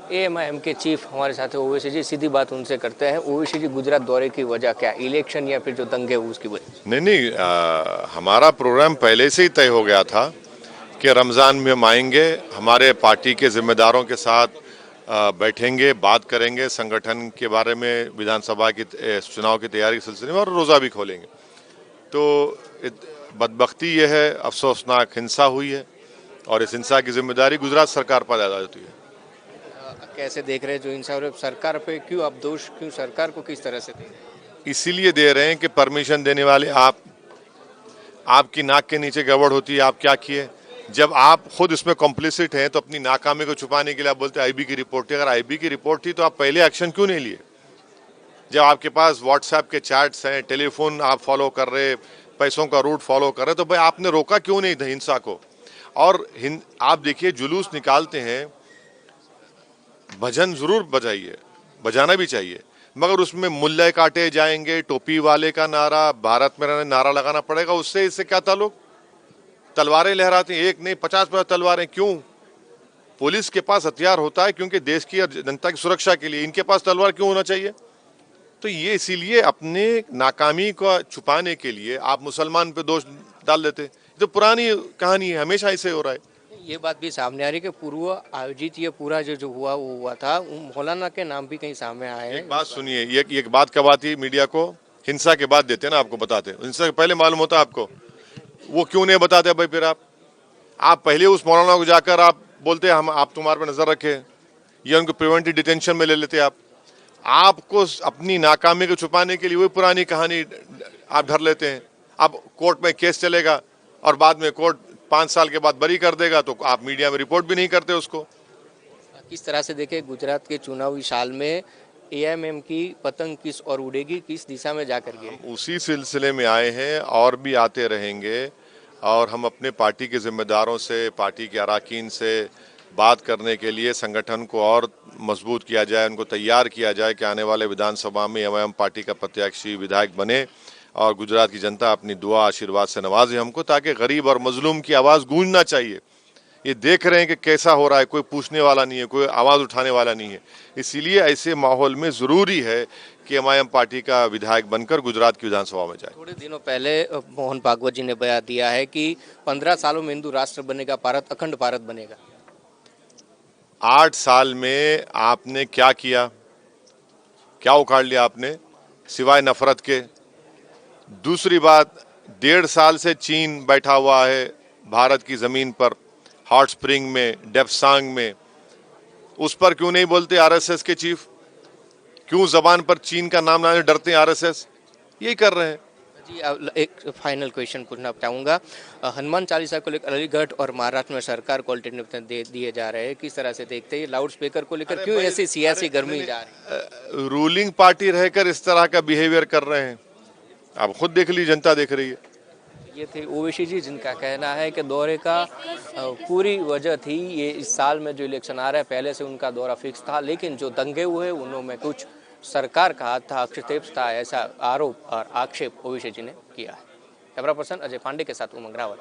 AIMIM के chief हमारे साथ है ओवैसी जी, सीधी बात उनसे करते हैं। ओवैसी जी, गुजरात दौरे की वजह क्या, इलेक्शन या फिर जो दंगे हुए उसकी वजह? नहीं, हमारा प्रोग्राम पहले से ही तय हो गया था कि रमज़ान में हम आएंगे, हमारे पार्टी के जिम्मेदारों के साथ बैठेंगे, बात करेंगे संगठन के बारे में, विधानसभा की चुनाव की तैयारी के सिलसिले में, और रोज़ा भी खोलेंगे। तो बदबख्ती यह है, अफसोसनाक हिंसा हुई है और इस हिंसा की जिम्मेदारी गुजरात सरकार पर अदा होती है। कैसे देख रहे हैं जो इंसान सरकार पे, क्यों आप दोष, क्यों सरकार को किस तरह से देख रहे हैं? इसीलिए दे रहे हैं कि परमिशन देने वाले आपकी नाक के नीचे गड़बड़ होती है। आप क्या किए? जब आप खुद इसमें कॉम्प्लिसिट हैं तो अपनी नाकामी को छुपाने के लिए आप बोलते हैं आईबी की रिपोर्ट थी। अगर आईबी की रिपोर्ट थी तो आप पहले एक्शन क्यों नहीं लिए? जब आपके पास व्हाट्सएप के चैट्स हैं, टेलीफोन आप फॉलो कर रहे, पैसों का रूट फॉलो कर रहे, तो भाई आपने रोका क्यों नहीं हिंसा को? और आप देखिए, जुलूस निकालते हैं, भजन जरूर बजाइए, बजाना भी चाहिए, मगर उसमें मुल्ले काटे जाएंगे, टोपी वाले का नारा, भारत में रहने नारा लगाना पड़ेगा। उससे इससे क्या ताल्लुक? तलवारें लहराते हैं, एक नहीं 50 तलवारें क्यों? पुलिस के पास हथियार होता है क्योंकि देश की और जनता की सुरक्षा के लिए। इनके पास तलवार क्यों होना चाहिए? तो ये इसीलिए अपने नाकामी को छुपाने के लिए आप मुसलमान पे दोष डाल देते। तो पुरानी कहानी है, हमेशा ऐसे हो रहा है। ये बात भी सामने आ रही है कि पूर्व आयोजित ये पूरा जो हुआ वो हुआ था, मौलाना के नाम भी कहीं सामने आए हैं। एक बात सुनिए, ये बात कब आती है मीडिया को? हिंसा के बाद देते हैं ना, आपको बताते हैं। हिंसा के पहले मालूम होता है आपको? वो क्यों नहीं बताते भाई? फिर आप पहले उस मौलाना को जाकर आप बोलते हम आप तुम्हारे पे नजर रखे, या उनको प्रिवेंटिव डिटेंशन में ले लेते। आपको अपनी नाकामी को छुपाने के लिए वही पुरानी कहानी आप धर लेते हैं। अब कोर्ट में केस चलेगा और बाद में कोर्ट 5 साल के बाद बरी कर देगा, तो आप मीडिया में रिपोर्ट भी नहीं करते उसको। किस तरह से देखें गुजरात के चुनावी साल में एएमआईएम की पतंग किस और उड़ेगी, किस दिशा में जाकर के? उसी सिलसिले में आए हैं और भी आते रहेंगे, और हम अपने पार्टी के जिम्मेदारों से, पार्टी के अराकीन से बात करने के लिए संगठन को और मजबूत किया जाए, उनको तैयार किया जाए कि आने वाले विधानसभा में एमआईएम पार्टी का प्रत्याशी विधायक बने और गुजरात की जनता अपनी दुआ आशीर्वाद से नवाजे हमको, ताकि गरीब और मजलूम की आवाज़ गूंजना चाहिए। ये देख रहे हैं कि कैसा हो रहा है, कोई पूछने वाला नहीं है, कोई आवाज़ उठाने वाला नहीं है। इसीलिए ऐसे माहौल में ज़रूरी है कि एमआईएम पार्टी का विधायक बनकर गुजरात की विधानसभा में जाए। थोड़े दिनों पहले मोहन भागवत जी ने बयान दिया है कि 15 सालों में हिंदू राष्ट्र बनेगा, भारत अखंड भारत बनेगा। 8 साल में आपने क्या किया? क्या उखाड़ लिया आपने सिवाय नफरत के? दूसरी बात, 1.5 साल से चीन बैठा हुआ है भारत की जमीन पर, हॉट स्प्रिंग में, डेप्सांग में। उस पर क्यों नहीं बोलते आरएसएस के चीफ? क्यों जबान पर चीन का नाम लाने डरते हैं आरएसएस? यही कर रहे हैं। जी, एक फाइनल क्वेश्चन पूछना चाहूँगा। हनुमान चालीसा को लेकर अलीगढ़ और महाराष्ट्र में सरकार को अल्टरनेटिव दे दिए जा रहे हैं, किस तरह से देखते हैं? लाउड स्पीकर को लेकर क्यों ऐसी सियासी गर्मी जा रही है? रूलिंग पार्टी रहकर इस तरह का बिहेवियर कर रहे हैं, आप खुद देख लीजिए, जनता देख रही है। ये थे ओवैसी जी, जिनका कहना है कि दौरे का पूरी वजह थी ये इस साल में जो इलेक्शन आ रहा है, पहले से उनका दौरा फिक्स था, लेकिन जो दंगे हुए उनमें कुछ सरकार का हाथ था, हस्तक्षेप था, ऐसा आरोप और आक्षेप ओवैसी जी ने किया है। कैमरा पर्सन अजय पांडे के साथ उमंग रावत।